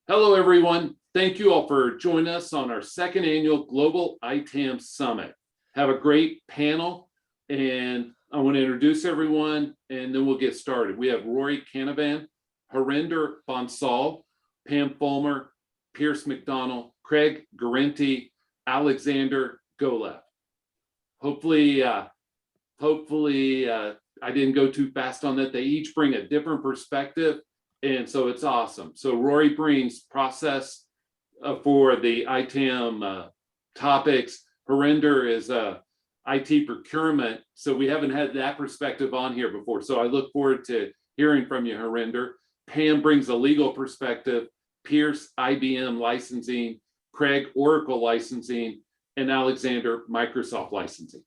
Hello, everyone. Thank you all for joining us on our second annual Global ITAM Summit. Have a great panel, and I want to introduce everyone, and then we'll get started. We have Rory Canavan, Harinder Bansal, Pam Fulmer, Pierce McDonald, Craig Garenti, Alexander Golev. Hopefully, I didn't go too fast on that. They each bring a different perspective, and so it's awesome. So Rory brings process for the ITAM topics. Harinder is IT procurement, so we haven't had that perspective on here before. So I look forward to hearing from you, Harinder. Pam brings a legal perspective, Pierce, IBM licensing, Craig, Oracle licensing, and Alexander, Microsoft licensing.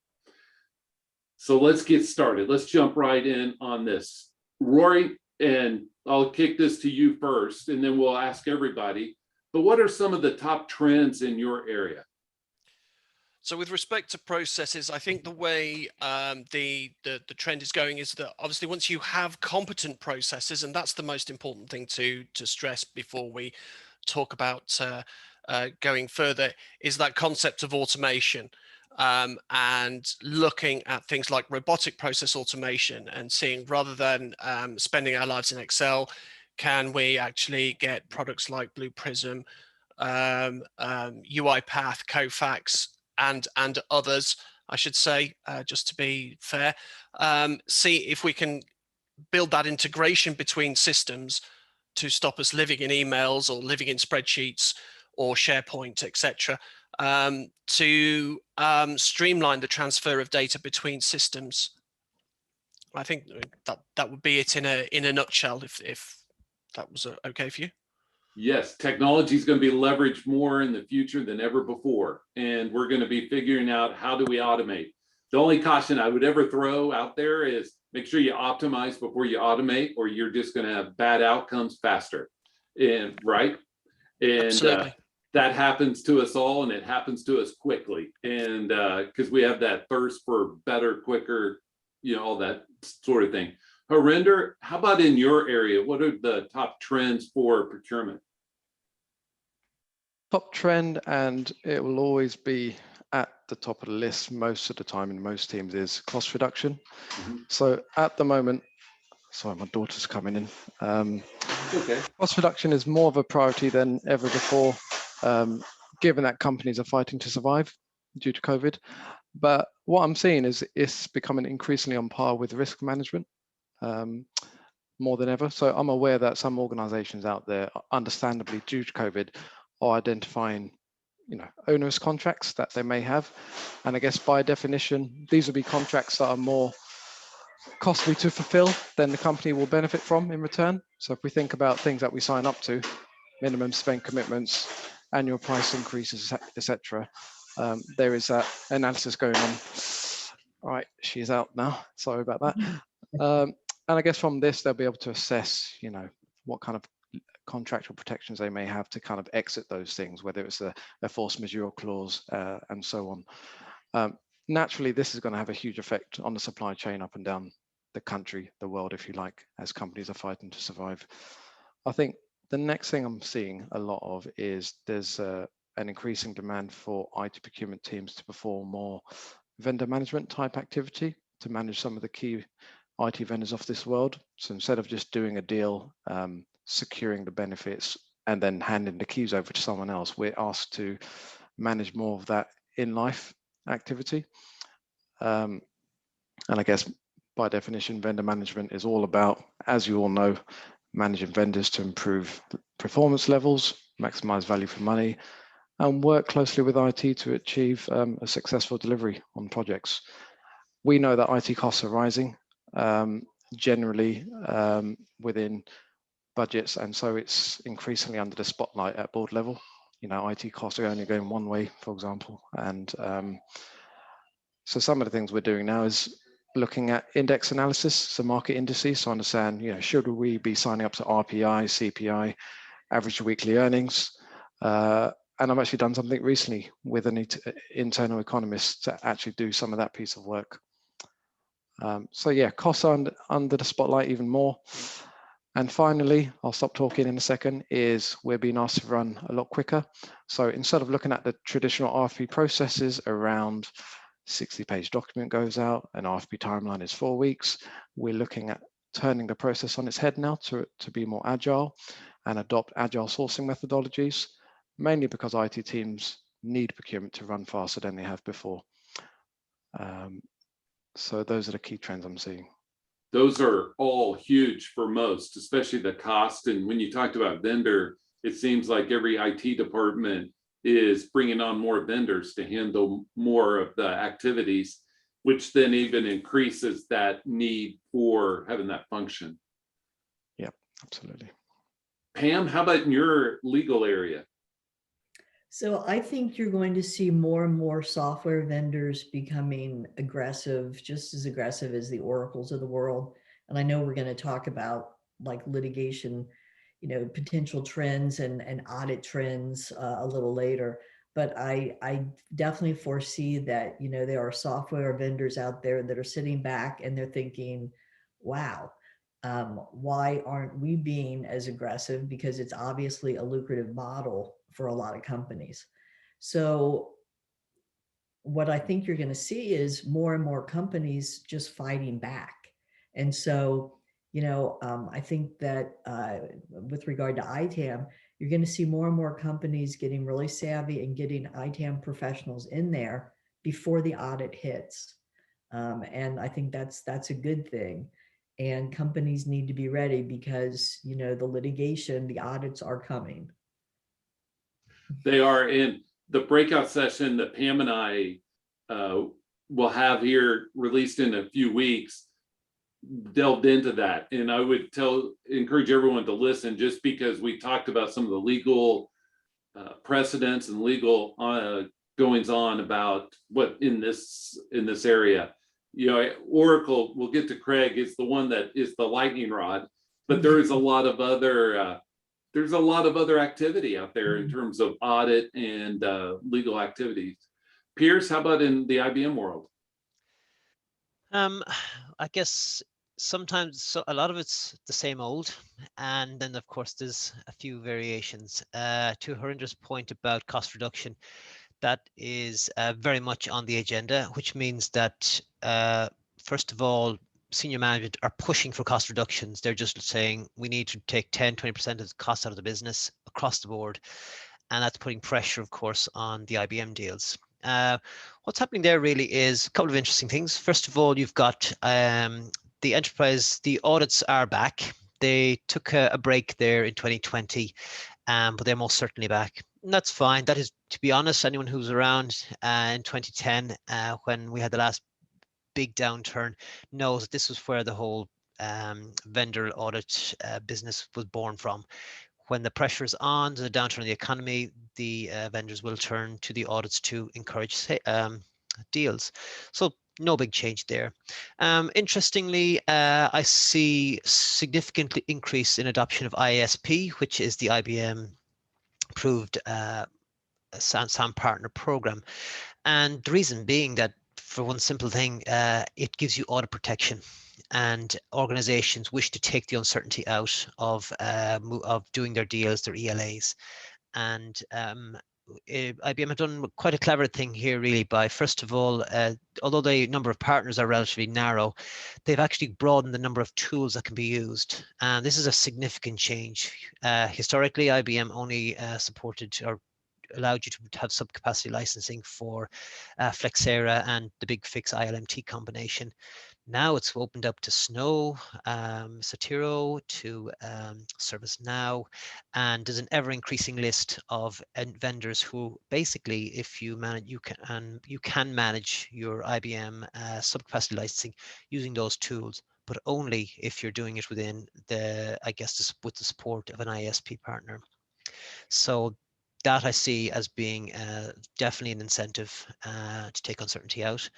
So let's get started. Let's jump right in on this. Rory, and I'll kick this to you first, and then we'll ask everybody, but what are some of the top trends in your area? So with respect to processes, I think the way the trend is going is that obviously once you have competent processes, and that's the most important thing to stress before we talk about going further, is that concept of automation and looking at things like robotic process automation and seeing, rather than spending our lives in Excel, can we actually get products like Blue Prism, UiPath, Kofax, and others, I should say, just to be fair, see if we can build that integration between systems to stop us living in emails or living in spreadsheets or SharePoint, etc., to streamline the transfer of data between systems. I think that would be it in a nutshell, if that was okay for you. Yes, technology is going to be leveraged more in the future than ever before, and we're going to be figuring out how do we automate. The only caution I would ever throw out there is make sure you optimize before you automate, or you're just going to have bad outcomes faster. And right, and that happens to us all, and it happens to us quickly, and because we have that thirst for better, quicker, all that sort of thing. Harinder, how about in your area? What are the top trends for procurement? Top trend, and it will always be at the top of the list most of the time in most teams, is cost reduction. So at the moment, sorry, my daughter's coming in. Okay. Cost reduction is more of a priority than ever before, given that companies are fighting to survive due to COVID. But what I'm seeing is it's becoming increasingly on par with risk management. More than ever. So I'm aware that some organizations out there, understandably due to COVID, are identifying, onerous contracts that they may have. And I guess by definition, these will be contracts that are more costly to fulfill than the company will benefit from in return. So if we think about things that we sign up to, minimum spend commitments, annual price increases, etc., there is that analysis going on. All right, she's out now. Sorry about that. And I guess from this, they'll be able to assess, what kind of contractual protections they may have to kind of exit those things, whether it's a force majeure clause and so on. Naturally, this is going to have a huge effect on the supply chain up and down the country, the world, if you like, as companies are fighting to survive. I think the next thing I'm seeing a lot of is there's an increasing demand for IT procurement teams to perform more vendor management type activity to manage some of the key IT vendors of this world. So instead of just doing a deal, securing the benefits, and then handing the keys over to someone else, we're asked to manage more of that in-life activity. And I guess by definition, vendor management is all about, as you all know, managing vendors to improve performance levels, maximize value for money, and work closely with IT to achieve a successful delivery on projects. We know that IT costs are rising, generally within budgets, and so it's increasingly under the spotlight at board level. IT costs are only going one way, for example, and so some of the things we're doing now is looking at index analysis, so market indices, to understand, should we be signing up to RPI, CPI, average weekly earnings, and I've actually done something recently with an internal economist to actually do some of that piece of work. So yeah, costs are under the spotlight even more. And finally, I'll stop talking in a second, is we're being asked to run a lot quicker. So instead of looking at the traditional RFP processes around 60-page document goes out, an RFP timeline is 4 weeks, we're looking at turning the process on its head now to be more agile and adopt agile sourcing methodologies, mainly because IT teams need procurement to run faster than they have before. So those are the key trends I'm seeing. Those are all huge for most, especially the cost. And when you talked about vendor, it seems like every IT department is bringing on more vendors to handle more of the activities, which then even increases that need for having that function. Yep, absolutely. Pam, how about in your legal area? So I think you're going to see more and more software vendors becoming aggressive, just as aggressive as the Oracles of the world. And I know we're going to talk about like litigation, potential trends and audit trends a little later. But I definitely foresee that, there are software vendors out there that are sitting back and they're thinking, wow, why aren't we being as aggressive? Because it's obviously a lucrative model for a lot of companies. So what I think you're going to see is more and more companies just fighting back. And so, I think that with regard to ITAM, you're going to see more and more companies getting really savvy and getting ITAM professionals in there before the audit hits. And I think that's a good thing. And companies need to be ready because, the litigation, the audits are coming. They are in the breakout session that Pam and I will have here released in a few weeks, delved into that. And I would encourage everyone to listen, just because we talked about some of the legal precedents and legal goings on about what in this area. Oracle, we'll get to Craig, is the one that is the lightning rod, but there is a lot of other there's a lot of other activity out there in terms of audit and legal activities. Pierce, how about in the IBM world? I guess sometimes a lot of it's the same old, and then of course there's a few variations. To Harinder's point about cost reduction, that is very much on the agenda, which means that first of all, senior management are pushing for cost reductions. They're just saying we need to take 10-20% of the cost out of the business across the board, and that's putting pressure, of course, on the IBM deals. What's happening there really is a couple of interesting things. First of all, you've got the enterprise, the audits are back. They took a break there in 2020, but they're most certainly back. And that's fine. That is, to be honest, anyone who's around in 2010, when we had the last big downturn, knows that this was where the whole vendor audit business was born from. When the pressure is on, the downturn in the economy, the vendors will turn to the audits to encourage deals. So no big change there. Interestingly, I see significantly increase in adoption of ISP, which is the IBM approved SAM partner program. And the reason being that, for one simple thing, it gives you audit protection, and organizations wish to take the uncertainty out of doing their deals, their ELAs. And IBM have done quite a clever thing here, really, by first of all, although the number of partners are relatively narrow, they've actually broadened the number of tools that can be used. And this is a significant change. Historically, IBM only supported or allowed you to have subcapacity licensing for Flexera and the Big Fix ILMT combination. Now it's opened up to Snow, Satiro, to ServiceNow, and there's an ever-increasing list of vendors who basically, if you manage, you can manage your IBM subcapacity licensing using those tools, but only if you're doing it within with the support of an ISP partner. So that I see as being definitely an incentive to take uncertainty out.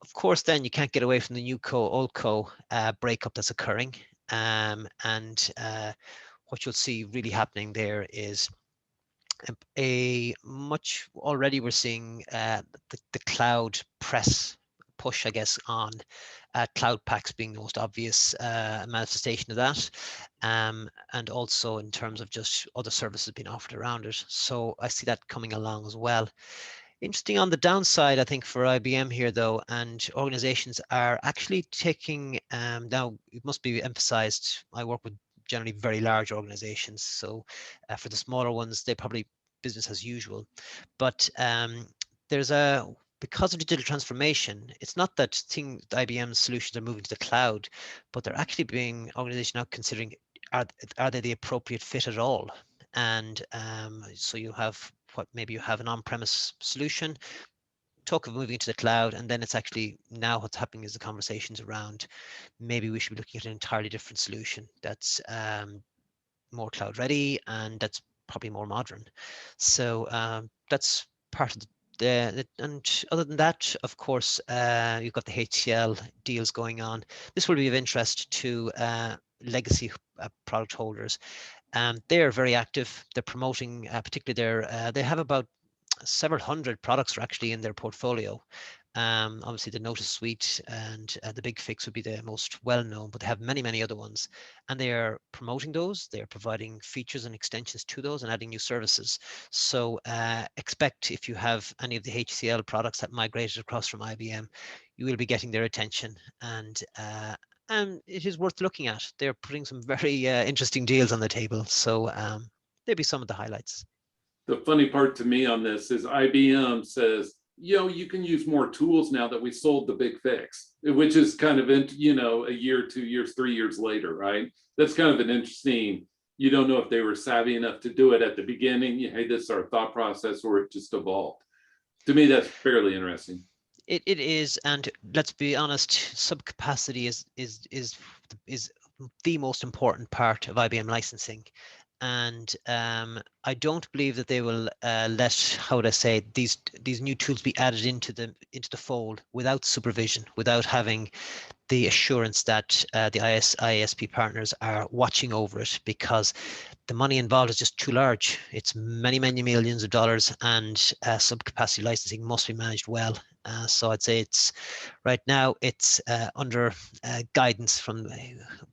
Of course, then you can't get away from the new old breakup that's occurring. And what you'll see really happening there is already we're seeing the cloud press push, I guess, on cloud packs being the most obvious manifestation of that, and also in terms of just other services being offered around it. So I see that coming along as well. Interesting on the downside, I think, for IBM here, though, and organizations are actually taking, now it must be emphasized, I work with generally very large organizations. So for the smaller ones, they probably business as usual. But because of digital transformation, it's not that IBM solutions are moving to the cloud, but they're actually being organizations now considering, are they the appropriate fit at all? And so you have maybe you have an on-premise solution, talk of moving to the cloud, and then it's actually now what's happening is the conversations around maybe we should be looking at an entirely different solution that's more cloud ready and that's probably more modern. So that's part of and other than that, of course, you've got the Htl deals going on. This will be of interest to legacy product holders. They are very active. They're promoting, particularly they have about several hundred products are actually in their portfolio. Obviously, the Notice Suite and the Big Fix would be the most well-known, but they have many, many other ones. And they are promoting those. They are providing features and extensions to those and adding new services. So expect if you have any of the HCL products that migrated across from IBM, you will be getting their attention. And it is worth looking at. They're putting some very interesting deals on the table. So there'll be some of the highlights. The funny part to me on this is IBM says, you can use more tools now that we sold the Big Fix, which is kind of, a year, 2 years, 3 years later, right? That's kind of an interesting, you don't know if they were savvy enough to do it at the beginning. Hey, this is our thought process, or it just evolved. To me, that's fairly interesting. It is, and let's be honest, subcapacity is the most important part of IBM licensing. And I don't believe that they will let, how would I say, these new tools be added into the fold without supervision, without having the assurance that the ISP partners are watching over it, because the money involved is just too large. It's many, many millions of dollars, and subcapacity licensing must be managed well. So I'd say right now it's under guidance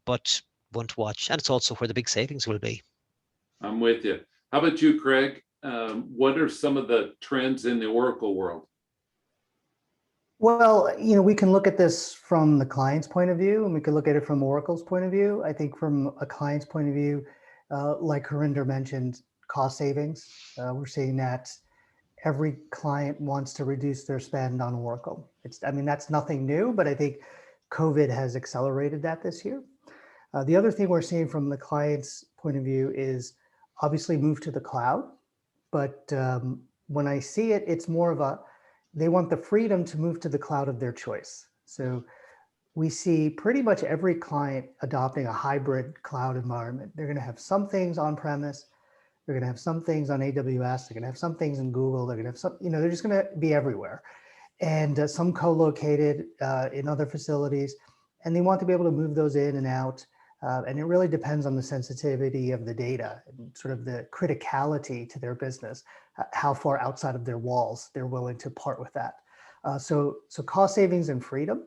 but one to watch, and it's also where the big savings will be. I'm with you. How about you, Craig? What are some of the trends in the Oracle world? Well, we can look at this from the client's point of view, and we can look at it from Oracle's point of view. I think from a client's point of view, like Harinder mentioned, cost savings. We're seeing that every client wants to reduce their spend on Oracle. That's nothing new, but I think COVID has accelerated that this year. The other thing we're seeing from the client's point of view is obviously move to the cloud. But when I see it, it's more of they want the freedom to move to the cloud of their choice. So we see pretty much every client adopting a hybrid cloud environment. They're going to have some things on premise. They're going to have some things on AWS. They're going to have some things in Google. They're going to have some, they're just going to be everywhere. And some co-located in other facilities. And they want to be able to move those in and out. And it really depends on the sensitivity of the data and sort of the criticality to their business, how far outside of their walls they're willing to part with that. So cost savings and freedom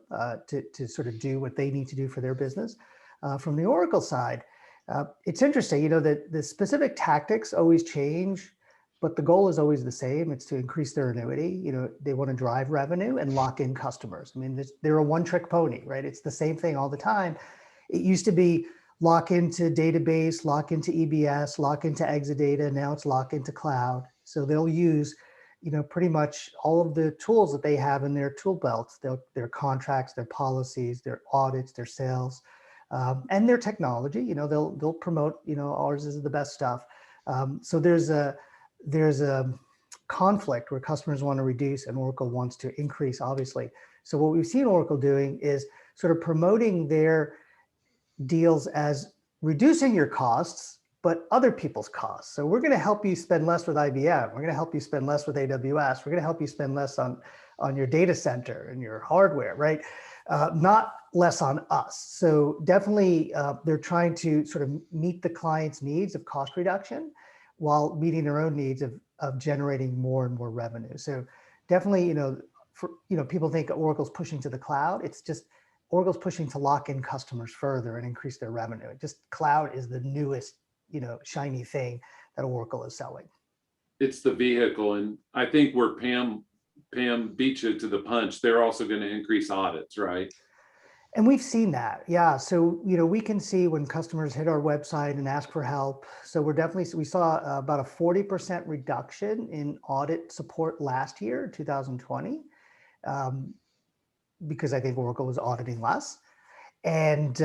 to sort of do what they need to do for their business. From the Oracle side, it's interesting, that the specific tactics always change, but the goal is always the same. It's to increase their annuity. They want to drive revenue and lock in customers. They're a one-trick pony, right? It's the same thing all the time. It used to be lock into database, lock into EBS, lock into Exadata. Now it's lock into cloud. So they'll use, pretty much all of the tools that they have in their tool belts, their contracts, their policies, their audits, their sales, and their technology. They'll promote, ours is the best stuff. So there's a conflict where customers want to reduce and Oracle wants to increase, obviously. So what we've seen Oracle doing is sort of promoting their deals as reducing your costs, but other people's costs. So we're going to help you spend less with IBM. We're going to help you spend less with AWS. We're going to help you spend less on your data center and your hardware, right? Not less on us. So definitely they're trying to sort of meet the client's needs of cost reduction while meeting their own needs of generating more and more revenue. So definitely, people think Oracle's pushing to the cloud. It's just Oracle's pushing to lock in customers further and increase their revenue. Just cloud is the newest, shiny thing that Oracle is selling. It's the vehicle, and I think where Pam beat you to the punch, they're also going to increase audits, right? And we've seen that, yeah. So, we can see when customers hit our website and ask for help. So we saw about a 40% reduction in audit support last year, 2020, because I think Oracle was auditing less. And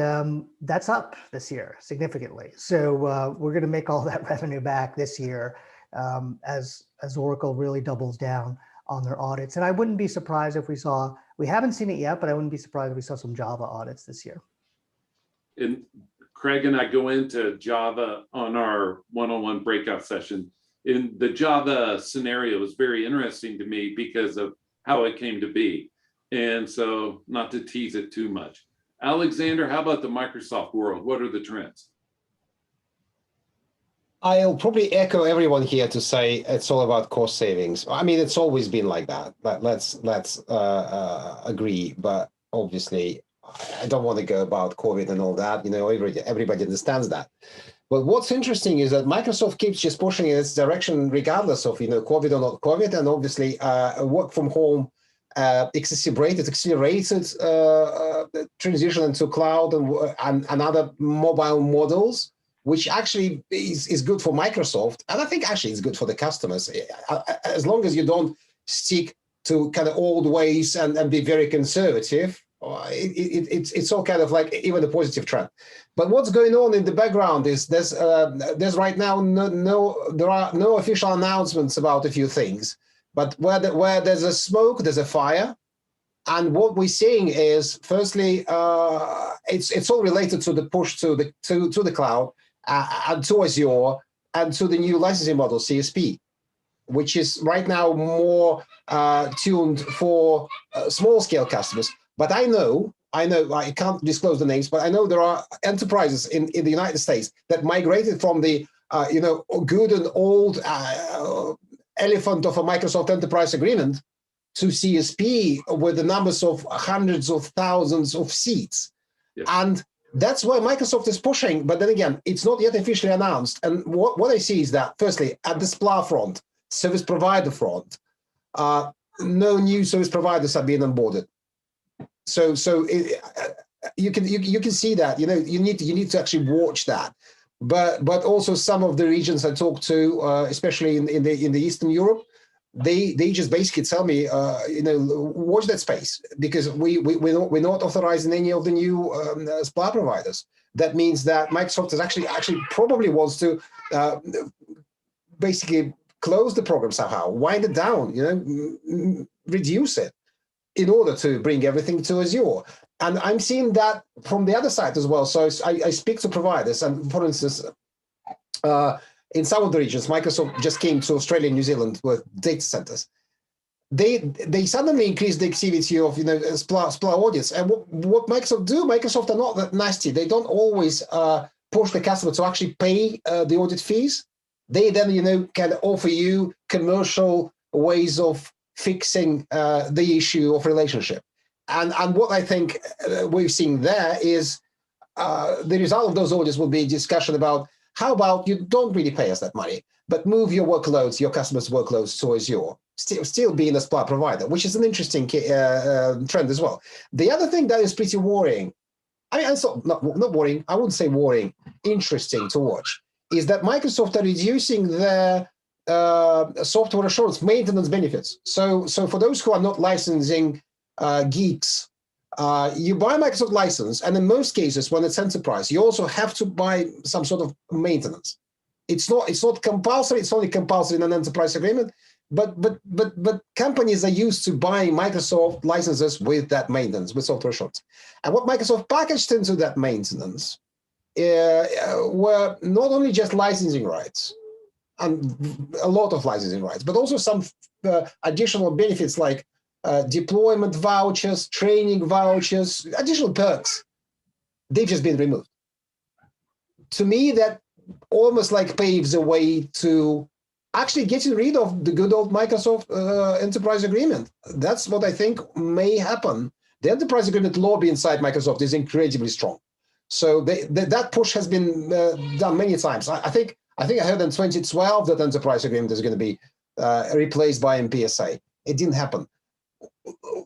that's up this year significantly. So we're going to make all that revenue back this year as Oracle really doubles down on their audits. And I wouldn't be surprised if we haven't seen it yet, but I wouldn't be surprised if we saw some Java audits this year. And Craig and I go into Java on our one-on-one breakout session. In the Java scenario is very interesting to me because of how it came to be. And so not to tease it too much. Alexander, how about the Microsoft world? What are the trends? I'll probably echo everyone here to say it's all about cost savings. I mean, it's always been like that. Let's agree. But obviously, I don't want to go about COVID and all that. Everybody understands that. But what's interesting is that Microsoft keeps just pushing in its direction, regardless of COVID or not COVID, and obviously work from home accelerated transition into cloud and other mobile models, which actually is good for Microsoft. And I think actually it's good for the customers, as long as you don't stick to kind of old ways and be very conservative. It's all kind of like even a positive trend. But what's going on in the background is there's right now there are no official announcements about a few things. But where there's a smoke, there's a fire. And what we're seeing is, firstly, it's all related to the push to the cloud and to Azure and to the new licensing model, CSP, which is right now more tuned for small scale customers. But I know, I can't disclose the names, but I know there are enterprises in the United States that migrated from the good and old elephant of a Microsoft Enterprise Agreement to CSP with the numbers of hundreds of thousands of seats. Yes. And that's why Microsoft is pushing. But then again, it's not yet officially announced. And what I see is that, firstly, at the SPLA front, service provider front, no new service providers are being onboarded. So you can see that, you need to actually watch that. But also some of the regions I talk to, especially in the Eastern Europe, they just basically tell me, watch that space, because we're not authorizing any of the new SPLA providers. That means that Microsoft is actually probably wants to basically close the program somehow, wind it down, reduce it in order to bring everything to Azure. And I'm seeing that from the other side as well. So I speak to providers, and for instance, in some of the regions, Microsoft just came to Australia and New Zealand with data centers. They suddenly increased the activity of SPLA audits. And what Microsoft do? Microsoft are not that nasty. They don't always push the customer to actually pay the audit fees. They then can offer you commercial ways of fixing the issue of relationship. And what I think we've seen there is the result of those audits will be a discussion about how about you don't really pay us that money, but move your workloads, your customers' workloads to Azure, still being a SPLA provider, which is an interesting trend as well. The other thing that is pretty worrying, I mean, not worrying, I wouldn't say worrying, interesting to watch, is that Microsoft are reducing their software assurance maintenance benefits. So for those who are not licensing geeks, you buy a Microsoft license, and in most cases, when it's enterprise, you also have to buy some sort of maintenance. It's not compulsory. It's only compulsory in an enterprise agreement. But companies are used to buying Microsoft licenses with that maintenance, with software assurance. And what Microsoft packaged into that maintenance were not only just licensing rights, and a lot of licensing rights, but also some additional benefits like deployment vouchers, training vouchers, additional perks. They've just been removed. To me, that almost like paves a way to actually getting rid of the good old Microsoft enterprise agreement. That's what I think may happen. The enterprise agreement lobby inside Microsoft is incredibly strong. So that push has been done many times. I think I heard in 2012 that enterprise agreement is going to be replaced by MPSA. It didn't happen.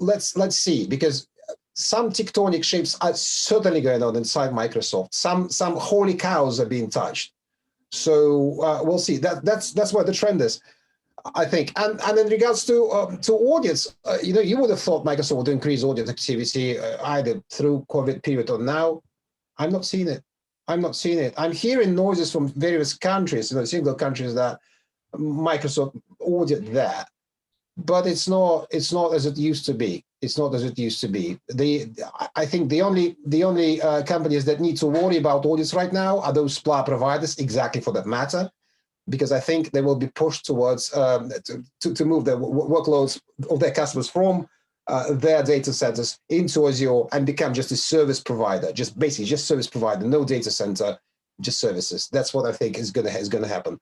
Let's see, because some tectonic shifts are certainly going on inside Microsoft. Some holy cows are being touched. So we'll see. That's where the trend is, I think. And in regards to audits, you would have thought Microsoft would increase audit activity either through COVID period or now. I'm not seeing it. I'm hearing noises from various countries, single countries, that Microsoft audit there, but it's not as it used to be. It's not as it used to be. I think the only companies that need to worry about audits right now are those SPLA providers, exactly for that matter, because I think they will be pushed towards to move their workloads of their customers from their data centers into Azure and become just a service provider, just service provider, no data center, just services. That's what I think is going to happen.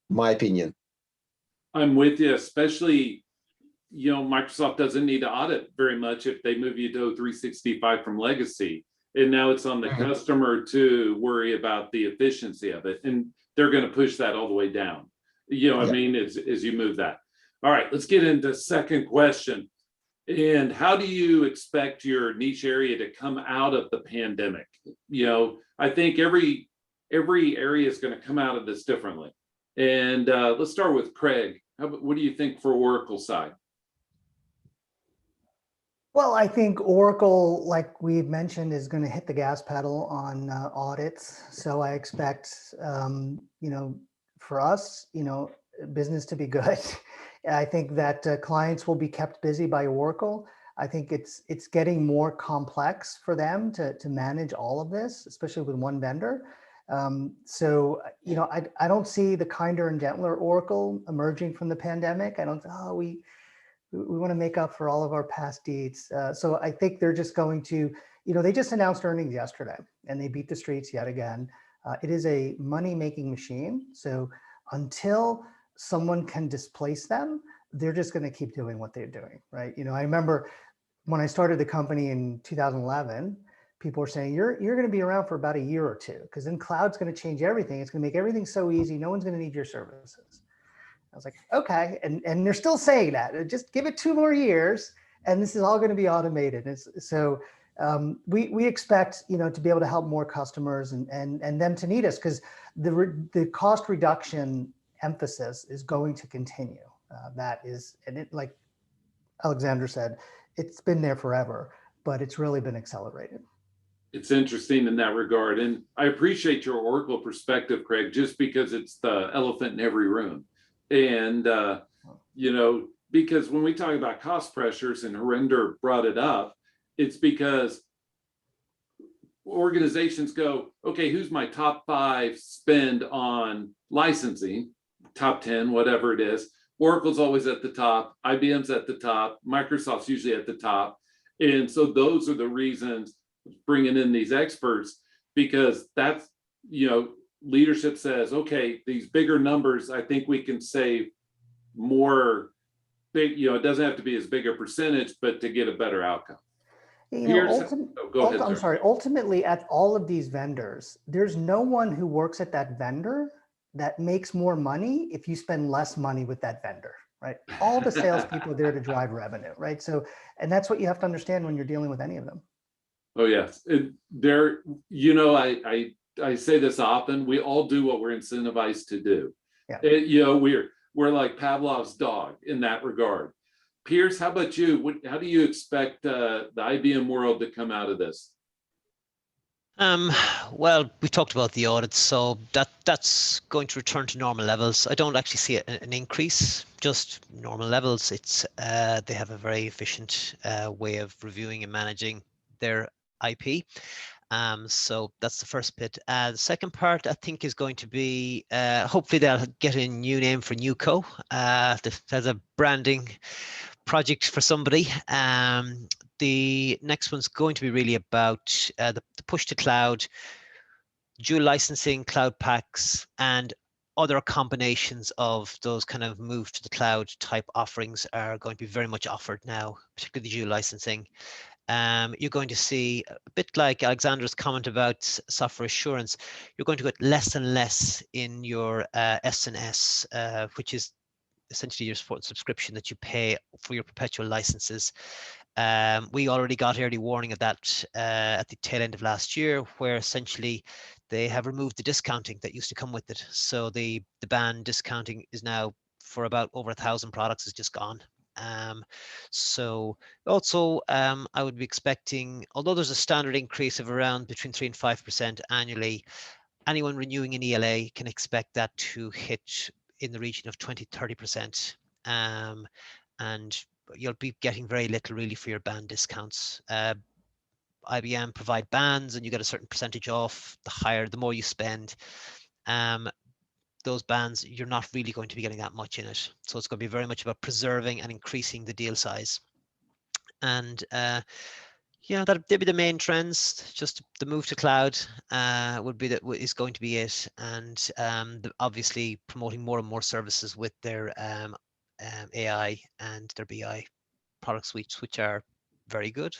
My opinion. I'm with you, especially, Microsoft doesn't need to audit very much if they move you to 365 from legacy. And now it's on the customer to worry about the efficiency of it. And they're going to push that all the way down. I mean, as you move that. All right, let's get into second question. And how do you expect your niche area to come out of the pandemic? I think every area is going to come out of this differently. And let's start with Craig. What do you think for Oracle side? Well, I think Oracle, like we've mentioned, is going to hit the gas pedal on audits. So I expect, for us, business to be good. I think that clients will be kept busy by Oracle. I think it's getting more complex for them to manage all of this, especially with one vendor. So, I don't see the kinder and gentler Oracle emerging from the pandemic. I don't, we want to make up for all of our past deeds. So I think they're just going to, they just announced earnings yesterday and they beat the streets yet again. It is a money-making machine. So until someone can displace them, they're just going to keep doing what they're doing, right? I remember when I started the company in 2011, people were saying, you're going to be around for about a year or two, because then cloud's going to change everything. It's going to make everything so easy. No one's going to need your services. I was like, okay. And they're still saying that. Just give it 2 more years and this is all going to be automated. So we expect, to be able to help more customers and them to need us, because the cost reduction emphasis is going to continue. That is, and it, like Alexander said, it's been there forever, but it's really been accelerated. It's interesting in that regard. And I appreciate your Oracle perspective, Craig, just because it's the elephant in every room. And, because when we talk about cost pressures, and Harinder brought it up, it's because organizations go, okay, who's my top 5 spend on licensing, top 10, whatever it is. Oracle's always at the top, IBM's at the top, Microsoft's usually at the top. And so those are the reasons bringing in these experts, because that's, leadership says, okay, these bigger numbers, I think we can save more big, it doesn't have to be as big a percentage, but to get a better outcome. Ultimately at all of these vendors, there's no one who works at that vendor that makes more money if you spend less money with that vendor, right? All the salespeople are there to drive revenue, right? So, and that's what you have to understand when you're dealing with any of them. Oh yes, I say this often, we all do what we're incentivized to do. Yeah. We're like Pavlov's dog in that regard. Piers, how about you? How do you expect the IBM world to come out of this? Well, we talked about the audits, so that's going to return to normal levels. I don't actually see an increase, just normal levels. It's they have a very efficient way of reviewing and managing their IP. So that's the first bit. The second part, I think, is going to be hopefully they'll get a new name for Newco. There's a branding project for somebody. The next one's going to be really about the push to cloud, dual licensing, cloud packs, and other combinations of those kind of move to the cloud type offerings are going to be very much offered now, particularly the dual licensing. You're going to see, a bit like Alexandra's comment about software assurance, you're going to get less and less in your S&S, which is essentially your subscription that you pay for your perpetual licenses. We already got early warning of that at the tail end of last year, where essentially they have removed the discounting that used to come with it. So the ban discounting is now for about over 1,000 products is just gone. So also I would be expecting, although there's a standard increase of around between 3 and 5% annually, anyone renewing an ELA can expect that to hit in the region of 20-30%. And you'll be getting very little really for your ban discounts. IBM provide bans and you get a certain percentage off. The more you spend. Those bans, you're not really going to be getting that much in it. So it's going to be very much about preserving and increasing the deal size. And yeah, that'd be the main trends. Just the move to cloud is going to be it. And obviously promoting more and more services with their AI and their BI product suites, which are very good.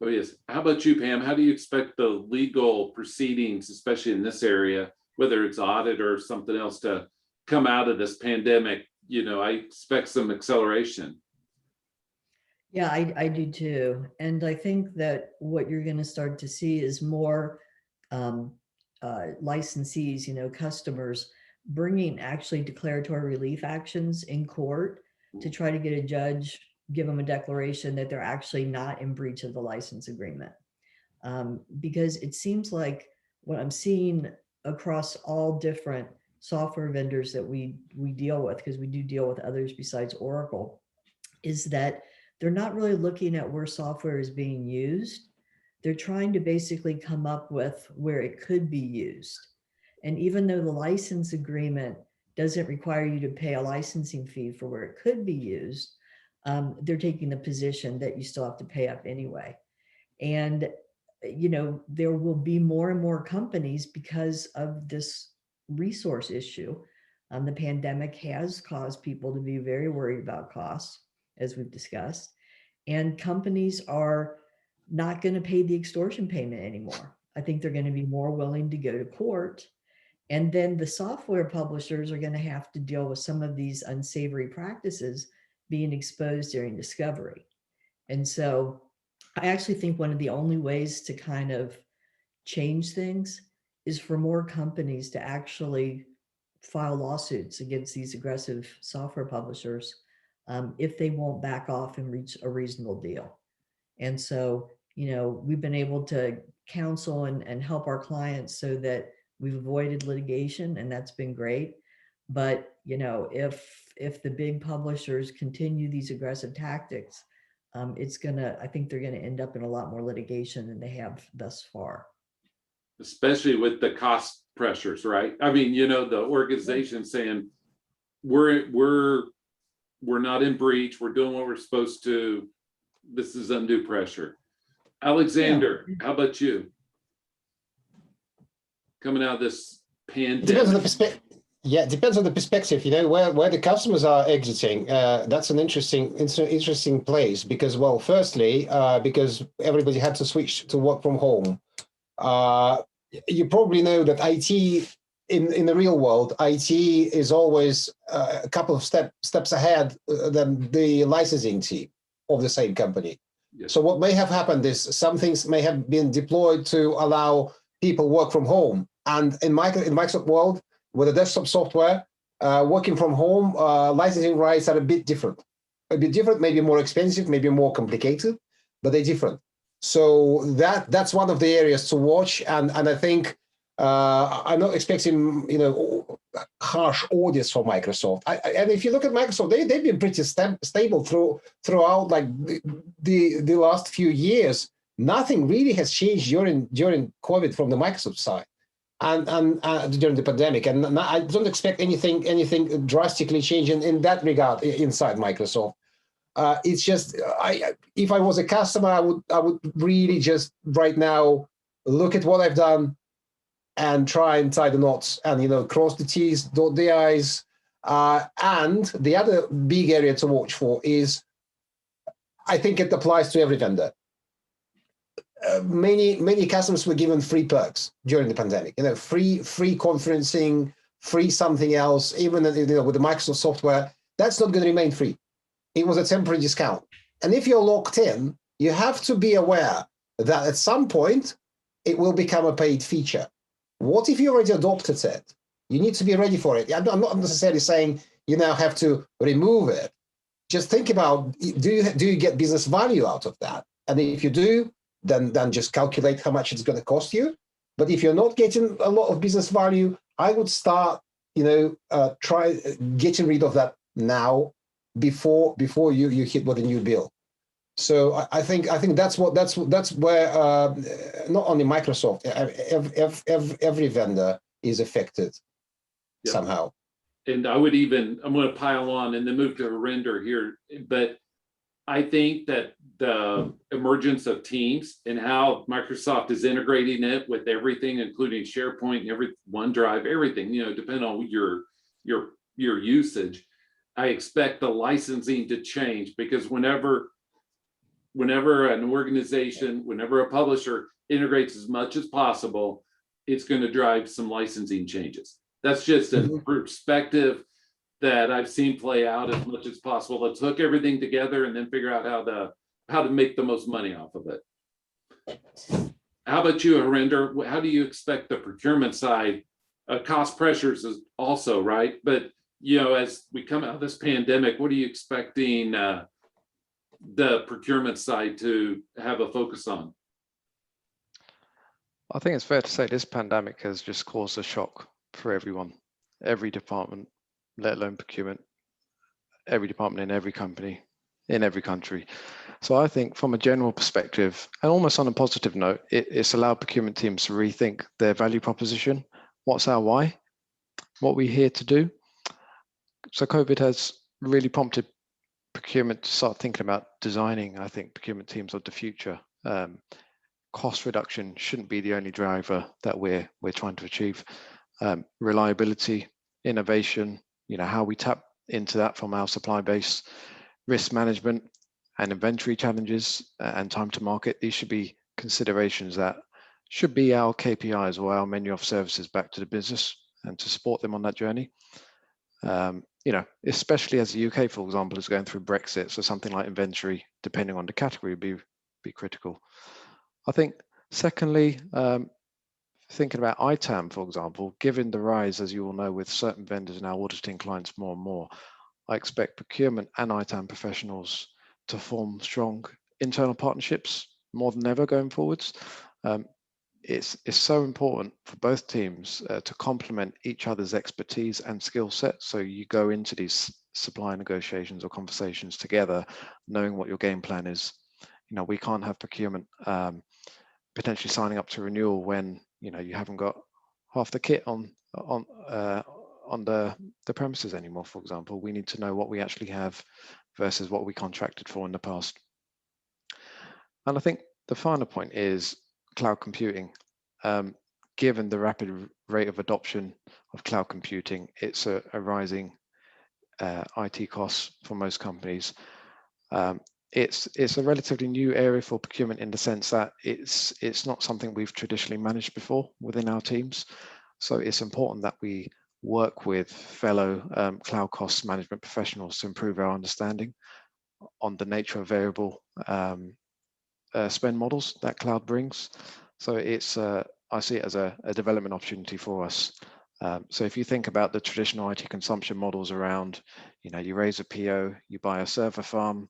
Oh, yes. How about you, Pam? How do you expect the legal proceedings, especially in this area, whether it's audit or something else, to come out of this pandemic? You know, I expect some acceleration. Yeah, I do too. And I think that what you're going to start to see is more licensees, you know, customers bringing actually declaratory relief actions in court to try to get a judge, give them a declaration that they're actually not in breach of the license agreement. Because it seems like what I'm seeing across all different software vendors that we deal with, because we do deal with others besides Oracle, is that they're not really looking at where software is being used. They're trying to basically come up with where it could be used. And even though the license agreement doesn't require you to pay a licensing fee for where it could be used, they're taking the position that you still have to pay up anyway. And, you know, there will be more and more companies because of this resource issue. The pandemic has caused people to be very worried about costs, as we've discussed, and companies are not going to pay the extortion payment anymore. I think they're going to be more willing to go to court. And then the software publishers are going to have to deal with some of these unsavory practices being exposed during discovery. And so I actually think one of the only ways to kind of change things is for more companies to actually file lawsuits against these aggressive software publishers if they won't back off and reach a reasonable deal. And so, you know, we've been able to counsel and help our clients so that we've avoided litigation, and that's been great. But, you know, if the big publishers continue these aggressive tactics, I think they're gonna end up in a lot more litigation than they have thus far. Especially with the cost pressures, right? I mean, you know, the organization saying, we're not in breach, we're doing what we're supposed to. This is undue pressure. Alexander, how about you? Coming out of this pandemic. Depends on the perspective. Yeah, it depends on the perspective. You know, where the customers are exiting. That's an interesting place because, well, firstly, because everybody had to switch to work from home. You probably know that IT in the real world, IT is always a couple of steps ahead than the licensing team of the same company. Yes. So what may have happened is some things may have been deployed to allow people work from home. And in Microsoft world, with the desktop software, working from home, licensing rights are a bit different, maybe more expensive, maybe more complicated, but they're different. So that's one of the areas to watch. And I think I'm not expecting, you know, harsh audits for Microsoft. And if you look at Microsoft, they've been pretty stable throughout like the last few years. Nothing really has changed during COVID from the Microsoft side, and during the pandemic. And I don't expect anything drastically changing in that regard inside Microsoft. It's just if I was a customer, I would really just right now look at what I've done and try and tie the knots and, cross the T's, dot the I's. And the other big area to watch for is, I think it applies to every vendor. Many customers were given free perks during the pandemic, free conferencing, free something else, even with the Microsoft software. That's not going to remain free. It was a temporary discount. And if you're locked in, you have to be aware that at some point it will become a paid feature. What if you already adopted it? You need to be ready for it. I'm not necessarily saying you now have to remove it. Just think about, do you get business value out of that? And if you do, then just calculate how much it's going to cost you. But if you're not getting a lot of business value, I would start, try getting rid of that now before you hit with a new bill. So I think that's where not only Microsoft, every vendor is affected somehow. And I'm going to pile on and then move to a render here, but I think that the emergence of Teams and how Microsoft is integrating it with everything, including SharePoint and OneDrive, everything, depending on your usage, I expect the licensing to change, because whenever an organization, whenever a publisher integrates as much as possible, it's going to drive some licensing changes. That's just a perspective that I've seen play out as much as possible. Let's hook everything together and then figure out how to make the most money off of it. How about you, Harinder? How do you expect the procurement side? Cost pressures is also, right? But as we come out of this pandemic, what are you expecting the procurement side to have a focus on? I think it's fair to say this pandemic has just caused a shock for everyone, every department, let alone procurement, every department in every company, in every country. So I think from a general perspective, and almost on a positive note, it's allowed procurement teams to rethink their value proposition. What's our why? What we're here to do? So COVID has really prompted procurement to start thinking about designing, I think, procurement teams of the future. Cost reduction shouldn't be the only driver that we're trying to achieve. Reliability, innovation, how we tap into that from our supply base, risk management and inventory challenges and time to market. These should be considerations that should be our KPIs or our menu of services back to the business, and to support them on that journey. Especially as the UK, for example, is going through Brexit, so something like inventory, depending on the category, would be critical. I think, secondly, thinking about ITAM, for example, given the rise, as you all know, with certain vendors now auditing clients more and more, I expect procurement and ITAM professionals to form strong internal partnerships more than ever going forwards. It's so important for both teams to complement each other's expertise and skill set. So you go into these supply negotiations or conversations together, knowing what your game plan is. We can't have procurement potentially signing up to renewal when you haven't got half the kit on the premises anymore. For example, we need to know what we actually have versus what we contracted for in the past. And I think the final point is cloud computing. Given the rapid rate of adoption of cloud computing, it's a rising IT costs for most companies. It's a relatively new area for procurement in the sense that it's not something we've traditionally managed before within our teams. So it's important that we work with fellow cloud cost management professionals to improve our understanding on the nature of variable spend models that cloud brings. So I see it as a development opportunity for us. So if you think about the traditional IT consumption models around, you raise a PO, you buy a server farm,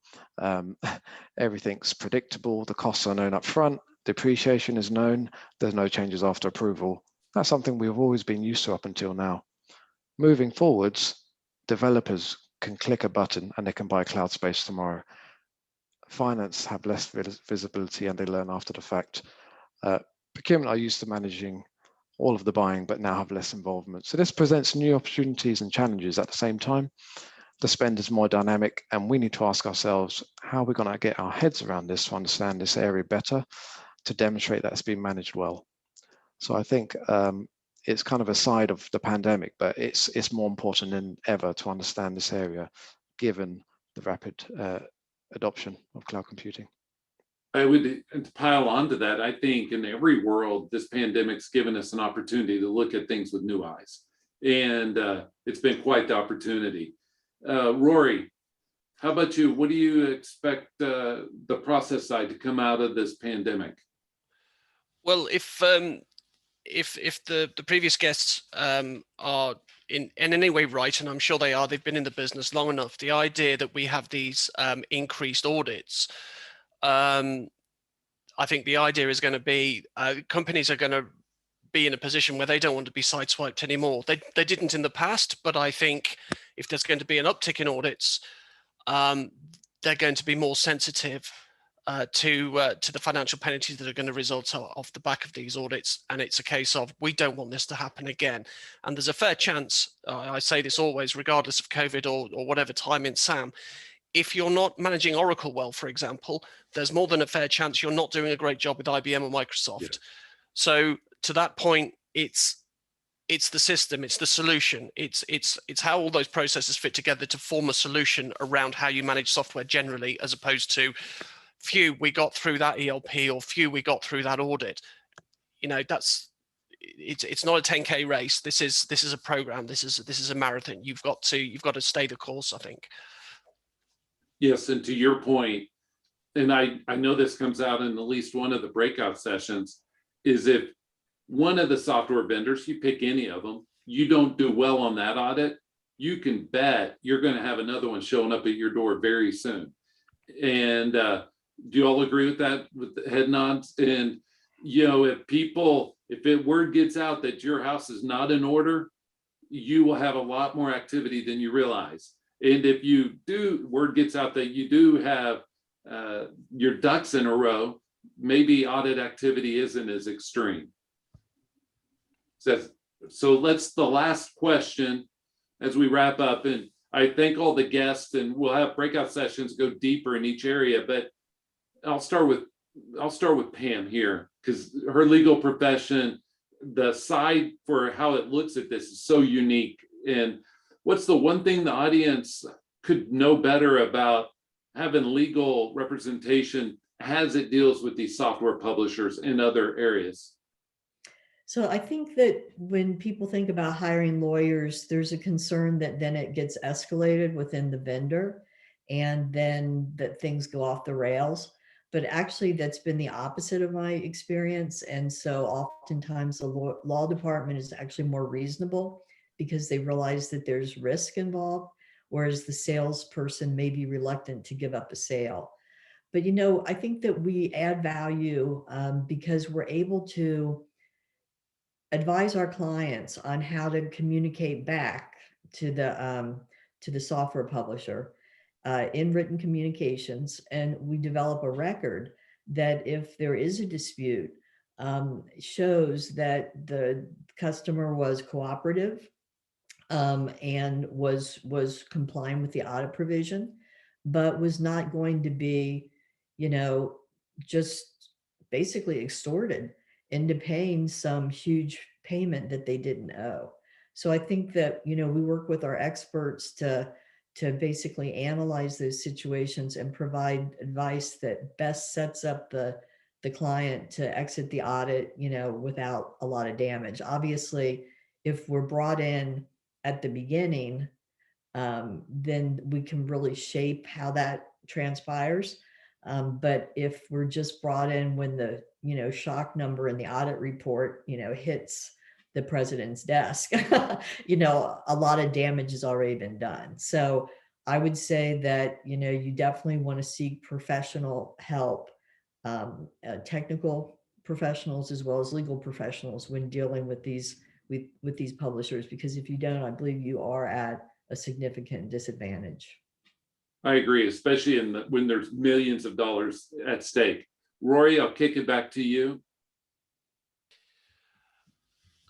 everything's predictable, the costs are known up front, depreciation is known, there's no changes after approval. That's something we've always been used to up until now. Moving forwards, developers can click a button and they can buy cloud space tomorrow. Finance have less visibility and they learn after the fact. Procurement are used to managing all of the buying, but now have less involvement. So this presents new opportunities and challenges at the same time. The spend is more dynamic, and we need to ask ourselves, how are we going to get our heads around this to understand this area better, to demonstrate that it's being managed well. So I think it's kind of a side of the pandemic, but it's more important than ever to understand this area, given the rapid adoption of cloud computing. I would pile onto that. I think in every world, this pandemic's given us an opportunity to look at things with new eyes. And it's been quite the opportunity. Rory, how about you? What do you expect the process side to come out of this pandemic? Well, if the previous guests are in any way right, and I'm sure they are, they've been in the business long enough, the idea that we have these increased audits, I think the idea is going to be companies are going to be in a position where they don't want to be sideswiped anymore. They didn't in the past, but I think if there's going to be an uptick in audits, they're going to be more sensitive to the financial penalties that are going to result off the back of these audits. And it's a case of, we don't want this to happen again. And there's a fair chance, I say this always, regardless of COVID or whatever time in SAM, if you're not managing Oracle well, for example, there's more than a fair chance you're not doing a great job with IBM or Microsoft. Yeah. So to that point, it's the system, it's the solution, it's how all those processes fit together to form a solution around how you manage software generally, as opposed to, phew, we got through that ELP, or phew, we got through that audit. You know, it's not a 10K race. This is a program. This is a marathon. You've got to stay the course, I think. Yes, and to your point, and I know this comes out in at least one of the breakout sessions, is if one of the software vendors, you pick any of them, you don't do well on that audit, you can bet you're going to have another one showing up at your door very soon. And do you all agree with that, with the head nods? And, you know, if word gets out that your house is not in order, you will have a lot more activity than you realize. And if word gets out that you do have your ducks in a row, maybe audit activity isn't as extreme. So the last question as we wrap up, and I thank all the guests, and we'll have breakout sessions go deeper in each area, but I'll start with Pam here, because her legal profession, the side for how it looks at this is so unique. And what's the one thing the audience could know better about having legal representation as it deals with these software publishers in other areas? So I think that when people think about hiring lawyers, there's a concern that then it gets escalated within the vendor and then that things go off the rails. But actually, that's been the opposite of my experience. And so oftentimes the law department is actually more reasonable because they realize that there's risk involved, whereas the salesperson may be reluctant to give up a sale. But, you know, I think that we add value because we're able to advise our clients on how to communicate back to the software publisher in written communications, and we develop a record that if there is a dispute, shows that the customer was cooperative and was complying with the audit provision, but was not going to be, you know, just basically extorted into paying some huge payment that they didn't owe. So I think that, you know, we work with our experts to basically analyze those situations and provide advice that best sets up the client to exit the audit, you know, without a lot of damage. Obviously, if we're brought in at the beginning, then we can really shape how that transpires. But if we're just brought in when the, you know, shock number in the audit report, you know, hits the president's desk, you know, a lot of damage has already been done. So I would say that, you know, you definitely want to seek professional help, technical professionals as well as legal professionals when dealing with these publishers, because if you don't, I believe you are at a significant disadvantage. I agree, especially when there's millions of dollars at stake. Rory, I'll kick it back to you.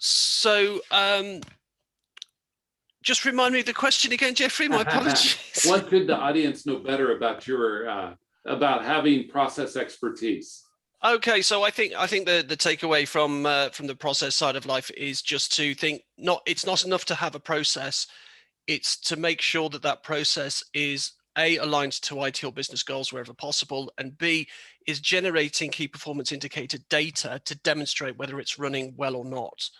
So just remind me of the question again, Jeffrey, my apologies. What could the audience know better about about having process expertise? Okay, so I think the takeaway from the process side of life is just to think it's not enough to have a process. It's to make sure that that process is A, aligned to ITIL business goals wherever possible, and B, is generating key performance indicator data to demonstrate whether it's running well or not.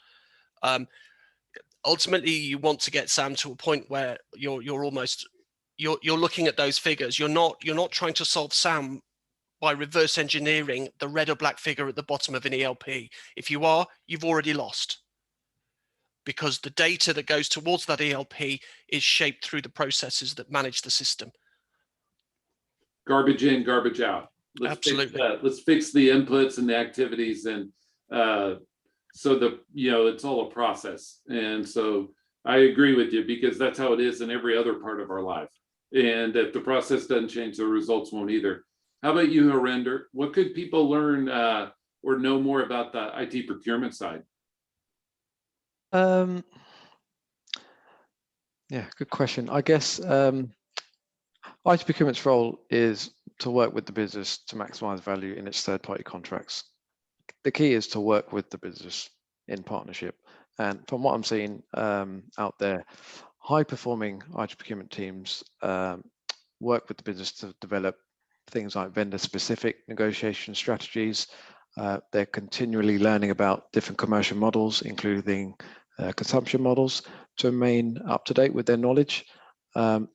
Ultimately, you want to get Sam to a point where you're looking at those figures. You're not trying to solve Sam by reverse engineering the red or black figure at the bottom of an ELP. If you are, you've already lost, because the data that goes towards that ELP is shaped through the processes that manage the system. Garbage in, garbage out. Absolutely. Let's fix the inputs and the activities, and so it's all a process. And so I agree with you, because that's how it is in every other part of our life. And if the process doesn't change, the results won't either. How about you, Harinder? What could people learn or know more about the IT procurement side? Yeah, good question. I guess IT procurement's role is to work with the business to maximize value in its third-party contracts. The key is to work with the business in partnership. And from what I'm seeing out there, high-performing IT procurement teams work with the business to develop things like vendor-specific negotiation strategies. They're continually learning about different commercial models, including consumption models, to remain up to date with their knowledge. And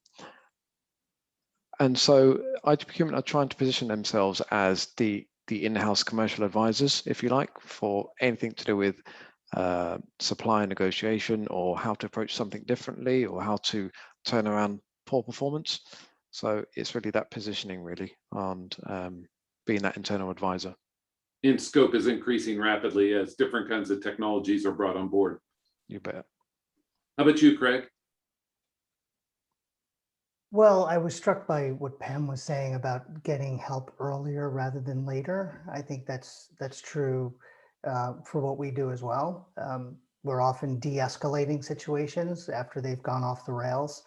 so IT procurement are trying to position themselves as the in-house commercial advisors, if you like, for anything to do with supply negotiation, or how to approach something differently, or how to turn around poor performance. So it's really that positioning, really, and being that internal advisor. And scope is increasing rapidly as different kinds of technologies are brought on board. You bet. How about you, Craig? Well, I was struck by what Pam was saying about getting help earlier rather than later. I think that's true for what we do as well. We're often de-escalating situations after they've gone off the rails,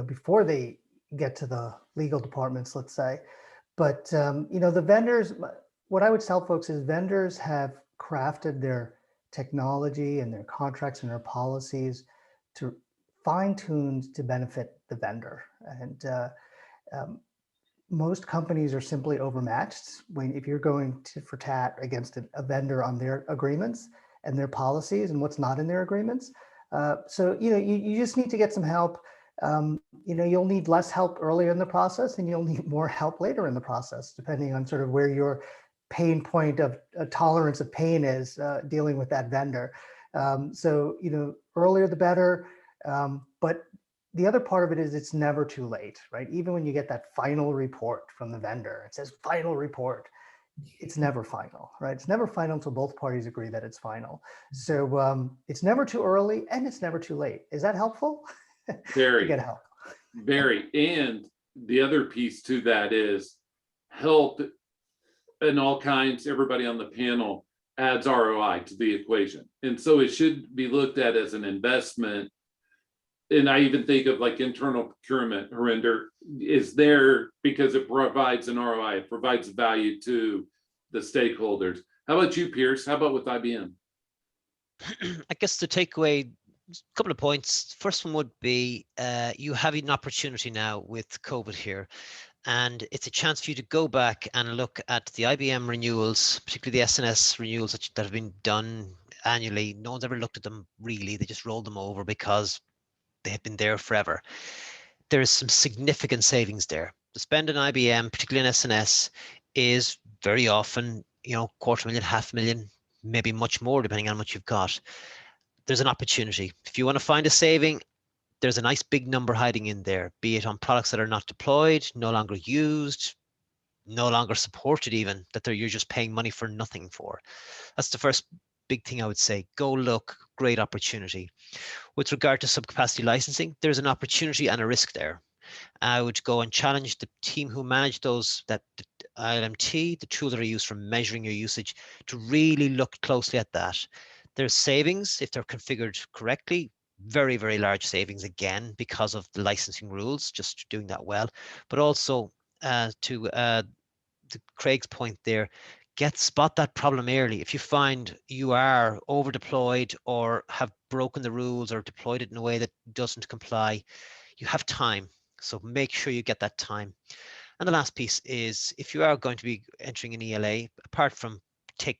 before they get to the legal departments, let's say. But the vendors, what I would tell folks is vendors have crafted their technology and their contracts and their policies to fine-tuned to benefit the vendor. And most companies are simply overmatched if you're going for tat against a vendor on their agreements and their policies and what's not in their agreements. So you just need to get some help. You'll need less help earlier in the process, and you'll need more help later in the process, depending on sort of where your pain point of tolerance of pain is dealing with that vendor. So earlier the better. But the other part of it is it's never too late, right? Even when you get that final report from the vendor, it says final report. It's never final, right? It's never final until both parties agree that it's final. So it's never too early and it's never too late. Is that helpful? Very. To get help. Very. And the other piece to that is help in all kinds. Everybody on the panel adds ROI to the equation. And so it should be looked at as an investment. And I even think of like internal procurement, Harinder, is there because it provides an ROI, it provides value to the stakeholders. How about you, Pierce? How about with IBM? I guess the takeaway, a couple of points. First one would be you have an opportunity now with COVID here, and it's a chance for you to go back and look at the IBM renewals, particularly the SNS renewals that have been done annually. No one's ever looked at them really. They just rolled them over because they have been there forever. There is some significant savings there. The spend in IBM, particularly in SNS, is very often, $250,000, $500,000, maybe much more, depending on what you've got. There's an opportunity. If you want to find a saving, there's a nice big number hiding in there, be it on products that are not deployed, no longer used, no longer supported even, that you're just paying money for nothing for. That's the first big thing I would say. Go look, great opportunity. With regard to subcapacity licensing, there's an opportunity and a risk there. I would go and challenge the team who manage those, that ILMT, the tool that are used for measuring your usage, to really look closely at that. There's savings if they're configured correctly, very, very large savings again because of the licensing rules, just doing that well, but also to to Craig's point there, spot that problem early. If you find you are over deployed or have broken the rules or deployed it in a way that doesn't comply, you have time. So make sure you get that time. And the last piece is, if you are going to be entering an ELA, apart from take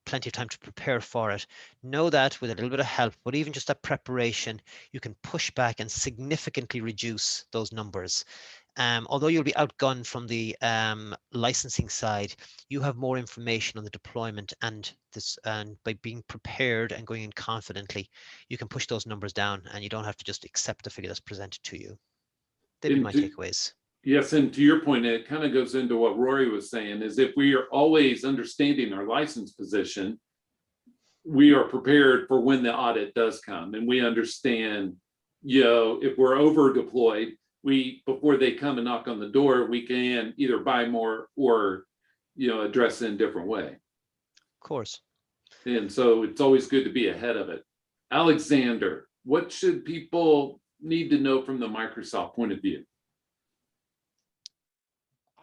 plenty of time to prepare for it, know that with a little bit of help, but even just that preparation, you can push back and significantly reduce those numbers. Although you'll be outgunned from the licensing side, you have more information on the deployment, and by being prepared and going in confidently, you can push those numbers down, and you don't have to just accept the figure that's presented to you. They'd be my takeaways. Yes, and to your point, it kind of goes into what Rory was saying, is if we are always understanding our license position, we are prepared for when the audit does come, and we understand, if we're over deployed, before they come and knock on the door, we can either buy more or, address it in a different way. Of course. And so it's always good to be ahead of it. Alexander, what should people need to know from the Microsoft point of view?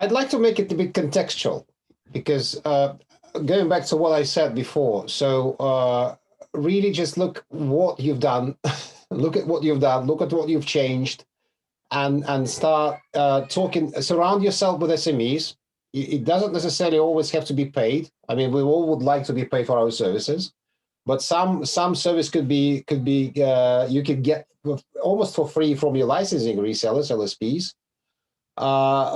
I'd like to make it a bit contextual, because going back to what I said before, so really just look what you've done, look at what you've done, look at what you've changed, and start talking, surround yourself with SMEs. It doesn't necessarily always have to be paid. I mean, we all would like to be paid for our services, but some service could be you could get almost for free from your licensing resellers, LSPs.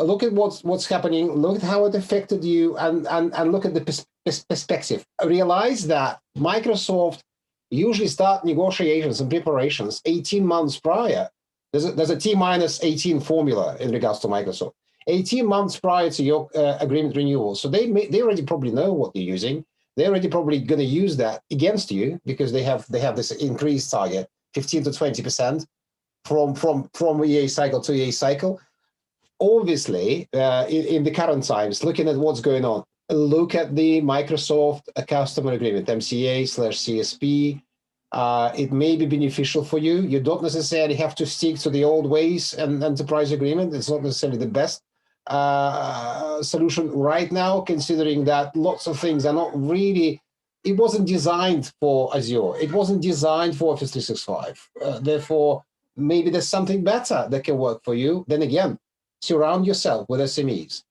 Look at what's happening, look at how it affected you, and look at the perspective. Realize that Microsoft usually start negotiations and preparations 18 months prior. There's a T-18 formula in regards to Microsoft. 18 months prior to your agreement renewal. So they already probably know what you're using. They're already probably going to use that against you, because they have this increased target, 15 to 20% from EA cycle to EA cycle. Obviously, in the current times, looking at what's going on, look at the Microsoft customer agreement, MCA/CSP. It may be beneficial for you. You don't necessarily have to stick to the old ways and enterprise agreement. It's not necessarily the best solution right now, considering that lots of things are not really, it wasn't designed for Azure. It wasn't designed for Office 365. Therefore, maybe there's something better that can work for you. Then again, surround yourself with SMEs,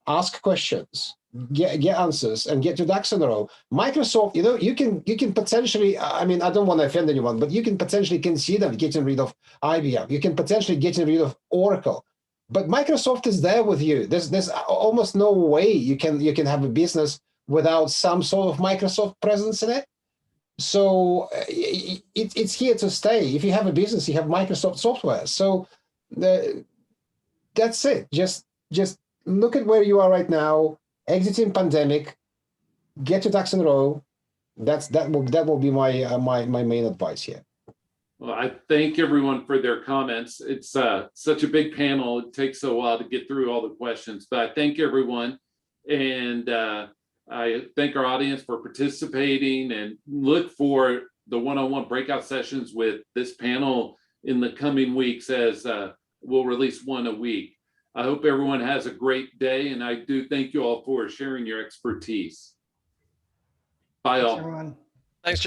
ask questions, get answers, and get your ducks in a row. Microsoft, you can potentially, I mean, I don't want to offend anyone, but you can potentially consider getting rid of IBM. You can potentially getting rid of Oracle, but Microsoft is there with you. There's almost no way you can have a business without some sort of Microsoft presence in it. So it's here to stay. If you have a business, you have Microsoft software. So that's it. Just look at where you are right now, exiting pandemic, get your ducks in a row. That will be my main advice here. Well, I thank everyone for their comments. It's such a big panel. It takes a while to get through all the questions, but I thank everyone. And I thank our audience for participating, and look for the one-on-one breakout sessions with this panel in the coming weeks, as we'll release one a week. I hope everyone has a great day, and I do thank you all for sharing your expertise. Bye all. Thanks, everyone. Thanks.